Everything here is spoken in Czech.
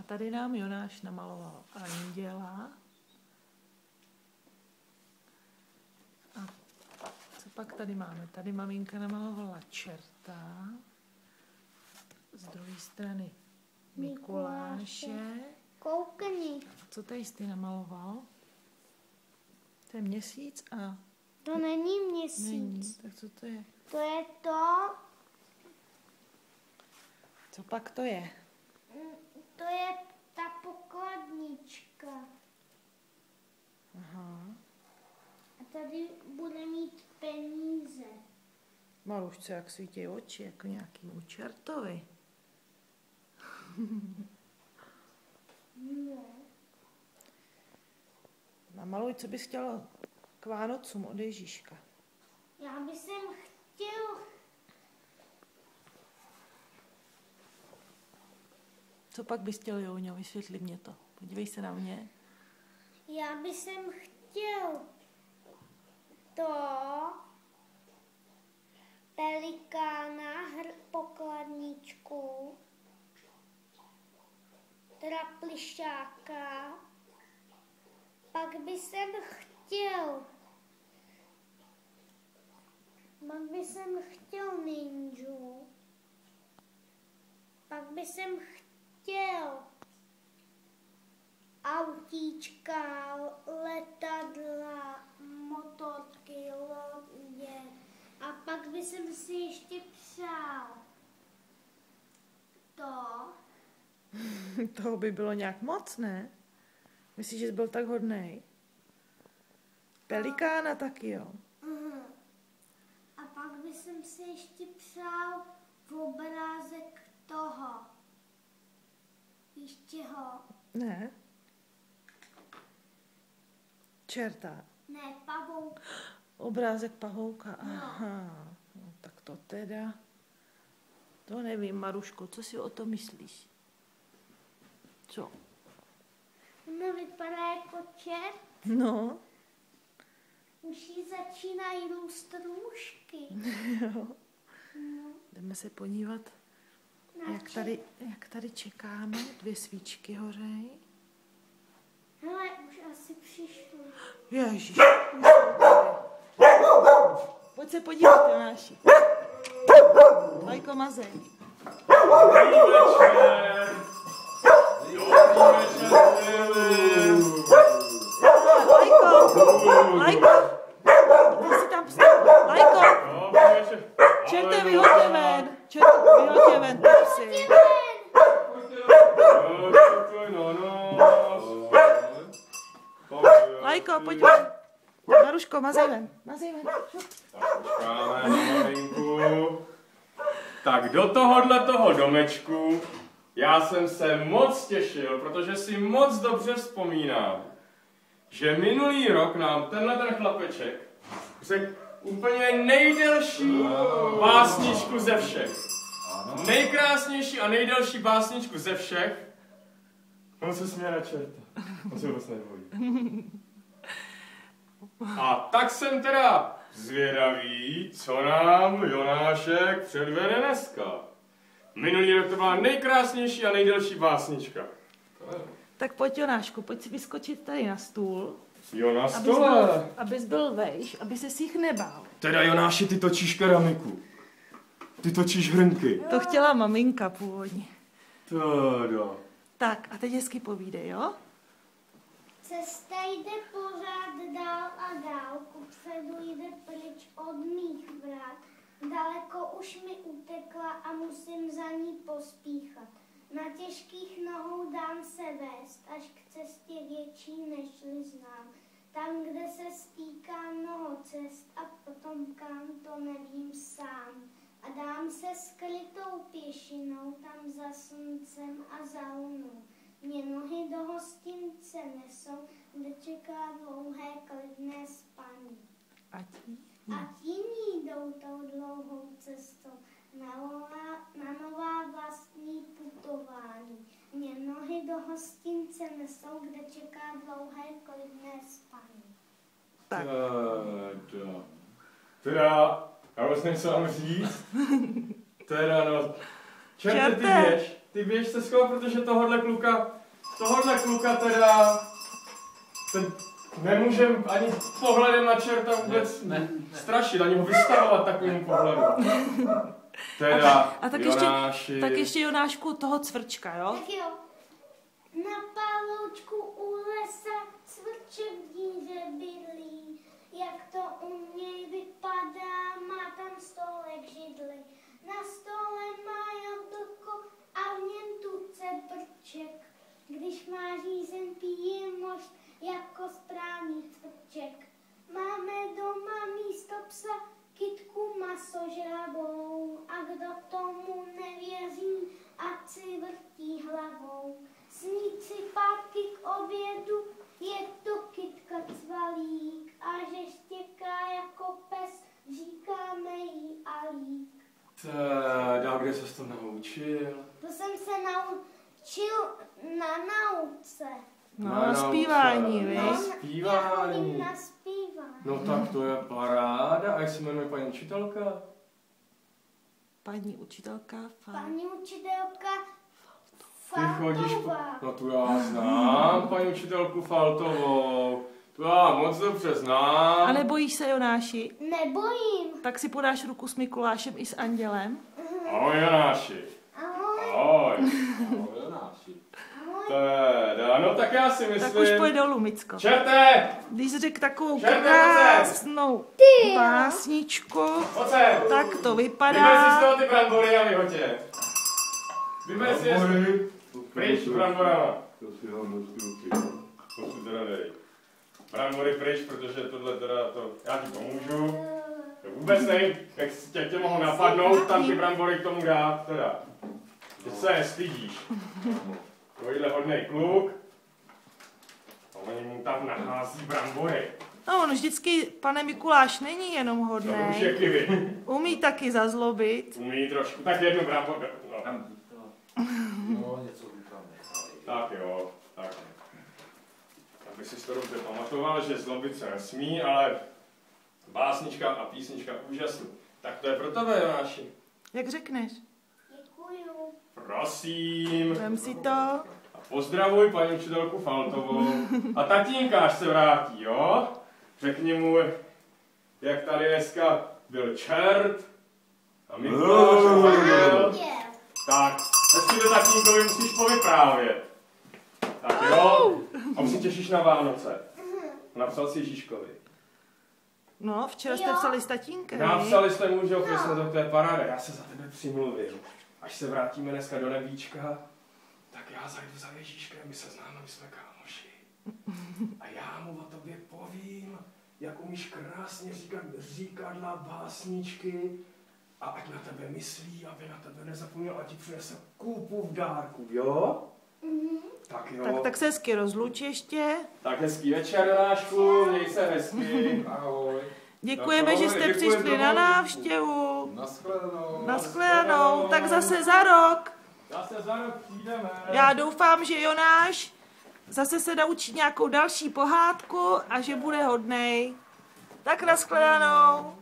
tady nám Jonáš namaloval anděla. A co pak tady máme? Tady maminka namalovala čerta. Z druhé strany Mikuláše. Koukni. Co tady jsi namaloval? To je měsíc a... To není měsíc. Není. Tak co to je? To je to... Co pak to je? To je ta pokladnička. Aha. A tady bude mít peníze. Marušce, jak svítí oči, jako nějakýmu čertovi. No. Namaluj, co bys chtěla k Vánocům od Ježíška. Já bych chtěl... Co pak bys chtěl, Joňo? Vysvětli mě to. Podívej se na mě. Já bych chtěl to pelikána, pokladničku, teda plišáka, pak bych chtěl ninju, pak bych chtěl autíčka, letadla, motorky, lodě. A pak bych si ještě přál to. Toho by bylo nějak moc, ne? Myslíš, že jsi byl tak hodnej? Pelikána taky, jo? A pak bych si ještě přál obrázek toho. Víš čeho? Ne. Čerta. Ne, pavouk. Obrázek pavouka. Aha. No, tak to teda... To nevím, Maruško, co si o to myslíš? Co? No, vypadá jako čert. No. Už jí začínají růst růžky. Jo. No. Jdeme se podívat, jak tady čekáme. 2 svíčky hořejí. Hele, už asi přišlo. Ježíš. Pojď se podívat, Jonáši. Lajko, mazej. Lajko, ty si tam vstal. Lajko, čerte, vyhoďte ven. Vyhoďte ven, prosím. Lajko, pojď ven. Maruško, mazej ven. Mazej ven. Tak do toho domečku já jsem se moc těšil, protože si moc dobře vzpomínám, že minulý rok nám ten chlapeček řekl úplně nejdelší básničku ze všech. Nejkrásnější a nejdelší básničku ze všech. On se směje na čerta. On se vůbec nebojí. A tak jsem teda zvědavý, co nám Jonášek předvede dneska. Minulý rok to byla nejkrásnější a nejdelší básnička. Tak pojď, Jonášku, pojď si vyskočit tady na stůl. Jo, na stole. Abys byl vejš, aby se jich nebál. Teda, Jonáši, ty točíš keramiku. Ty točíš hrnky. To chtěla maminka původně. Teda. Tak, a teď hezky povídej, jo? Cesta jde pořád dál a dál, kupředu jde pryč od mých vrát. Daleko už mi utekla a musím za ní pospíchat. Na těžkých nohou dám se vést, až k cestě větší, nežli znám. Tam, kde se stýká mnoho cest a potom kam, to nevím sám. A dám se skrytou pěšinou, tam za sluncem a za lunou. Mě nohy do hostince nesou, kde čeká dlouhé klidné spaní. A ti? A jiní jdou tou dlouhou cestou na nová vlastní putování. Mě nohy do hostince nesou, kde čeká dlouhé klidné spaní. Tak. Teda, já vlastně něco mám říct. Teda, no, čerte, ty ty běž se schovat, protože tohohle kluka teda, ten nemůžem ani pohledem na čerta vůbec strašit, ani ho vystavovat takovým pohledu. Teda, a tak Jonáši. tak ještě Jonášku toho cvrčka, jo? Tak jo. Na paloučku u lesa cvrček v díře bydlí. Jak to u něj vypadá, má tam stolek židli. Na stole má jablko a v něm tuce brček. Když má řízen, pije mošt jako správný cvrček. Máme doma místo psa kytku masožravou. A kdo tomu nevěří, ať si vrtí hlavou. Snít si pátky k obědu, je to kytka cvalík. A že štěká jako pes, říkáme jí Alík. Teda, kde ses to naučil? To jsem se naučil na nauce. No, na zpívání, víš? Na Já zpívání. chodím na zpívání. No tak to je paráda. A jak se jmenuje paní učitelka? Paní učitelka. Paní učitelka Ty chodíš Faltová. No tu já znám, paní učitelku Faltovou. Tu já moc dobře znám. A nebojíš se, Jonáši? Nebojím. Tak si podáš ruku s Mikulášem i s Andělem. Ahoj Jonáši. Ahoj. Ahoj. Ahoj, Jonáši. Ahoj. Teda, no tak já si myslím... Tak už pojď dolů, Micko. Čerte! Když jsi řekl takovou Čerte, krásnou básničku, Pojď sem. tak to Vyber si z vypadá. toho ty brambory a vyhoď je. Vyber si je. Pryč bramborama. To si ho ruky. To si teda dej. Brambory pryč, protože tohle teda to... Já ti pomůžu. To vůbec nevím, jak tě mohu napadnout, tam ty brambory k tomu dát, teda. Že se nestydíš. Tohle hodnej kluk. A oni mu tam nachází brambory. No, on vždycky, pane Mikuláš, není jenom To už hodnej. je kivy. Umí taky zazlobit. Umí trošku, tak jednu bramboru. No. No, něco by tam nechali. Tak jo, tak. Aby si to dobře pamatoval, že zlobit se nesmí, ale básnička a písnička úžasný. Tak to je pro tebe, Jonáši. Jak řekneš? Děkuju. Prosím. Vem si to. A pozdravuj paní učitelku Faltovou. A tatínka, až se vrátí, jo? Řekni mu, jak tady dneska byl čert. A Mikuláš byl. Anděl. Tak, hezky to tatínkovi musíš povyprávět. Tak jo, a už si těšíš na Vánoce. Napsal si Ježíškovi. No, včera jste Jo. psali s tatínkem. Napsali jste mu, že jo, to je paráda, já se za tebe přimluvím. Až se vrátíme dneska do nebíčka, tak já zajdu za Ježíškem, my se známe, my jsme kámoši. A já mu o tobě povím, jak umíš krásně říkat říkadla, básničky, a ať na tebe myslí, aby na tebe nezapomněl, ať ti přinese kůpu v dárku, jo? Tak jo. Tak se hezky rozluč ještě. Tak hezký večer, Jonášku, měj se hezky. Ahoj. Děkujeme, Tak že ahoj, jste děkuji přišli za na mluvu. návštěvu. Naschledanou. Naschledanou, tak zase za rok. Zase za rok přijdeme. Já doufám, že Jonáš zase se naučí nějakou další pohádku a že bude hodnej. Tak naschledanou.